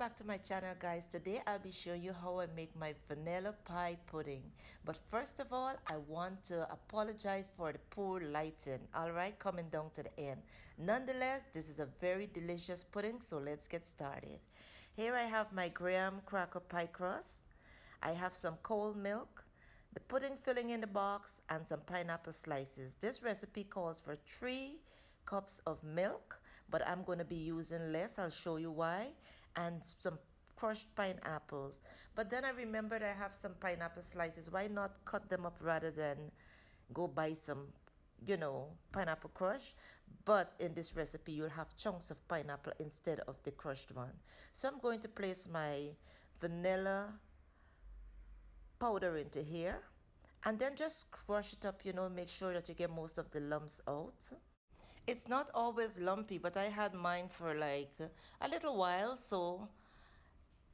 back to my channel, guys. Today I'll be showing you how I make my vanilla pie pudding. But first of all, I want to apologize for the poor lighting. Alright, coming down to the end. Nonetheless, this is a very delicious pudding, so let's get started. Here I have my graham cracker pie crust. I have some cold milk, the pudding filling in the box, and some pineapple slices. This recipe calls for 3 cups of milk, but I'm going to be using less. I'll show you why. And some crushed pineapples. But then I remembered I have some pineapple slices. Why not cut them up rather than go buy some, pineapple crush? But in this recipe, you'll have chunks of pineapple instead of the crushed one. So I'm going to place my vanilla powder into here. And then just crush it up, make sure that you get most of the lumps out. It's not always lumpy, but I had mine for like a little while, so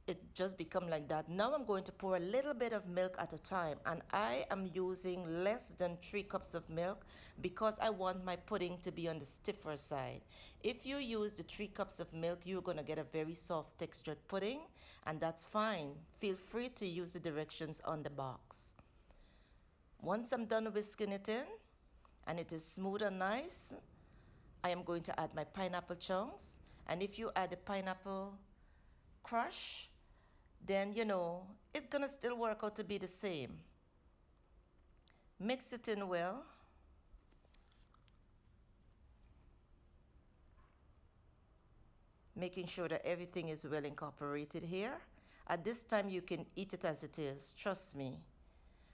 it just become like that. Now I'm going to pour a little bit of milk at a time, and I am using less than 3 cups of milk because I want my pudding to be on the stiffer side. If you use the 3 cups of milk, you're going to get a very soft textured pudding, and that's fine. Feel free to use the directions on the box. Once I'm done whisking it in and it is smooth and nice, I am going to add my pineapple chunks. And if you add the pineapple crush, then it's gonna still work out to be the same. Mix it in well. Making sure that everything is well incorporated here. At this time you can eat it as it is, trust me.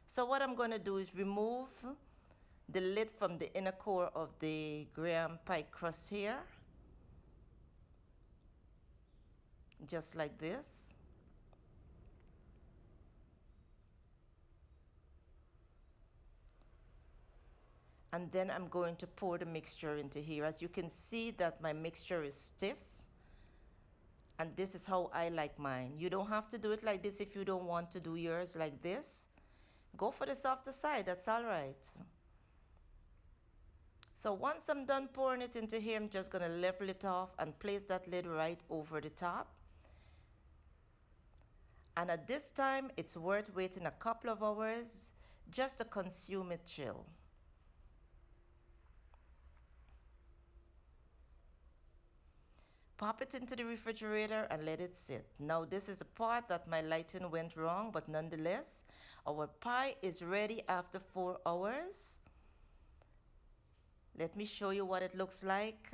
So what I'm going to do is remove the lid from the inner core of the graham pie crust here. Just like this. And then I'm going to pour the mixture into here. As you can see that my mixture is stiff. And this is how I like mine. You don't have to do it like this if you don't want to do yours like this. Go for the softer side, that's all right. So once I'm done pouring it into here, I'm just going to level it off and place that lid right over the top. And at this time, it's worth waiting a couple of hours just to consume it chill. Pop it into the refrigerator and let it sit. Now this is the part that my lighting went wrong, but nonetheless, our pie is ready after 4 hours. Let me show you what it looks like.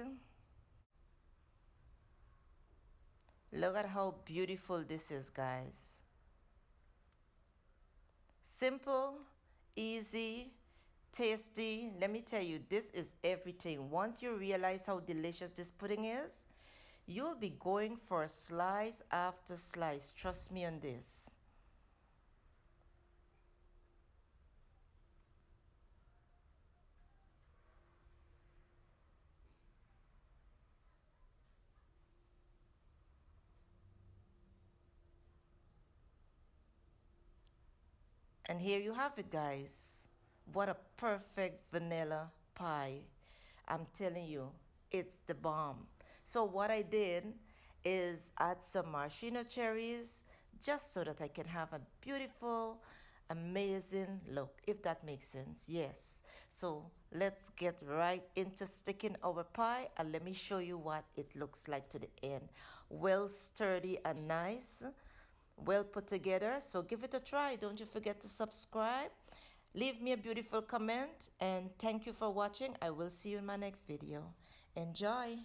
Look at how beautiful this is, guys. Simple, easy, tasty. Let me tell you, this is everything. Once you realize how delicious this pudding is, you'll be going for slice after slice. Trust me on this. And here you have it, guys. What a perfect vanilla pie. I'm telling you, it's the bomb. So what I did is add some maraschino cherries just so that I can have a beautiful, amazing look, if that makes sense. Yes. So let's get right into sticking our pie, and let me show you what it looks like to the end. Well sturdy and nice, well put together. So give it a try. Don't you forget to subscribe, leave me a beautiful comment, and thank you for watching. I will see you in my next video. Enjoy.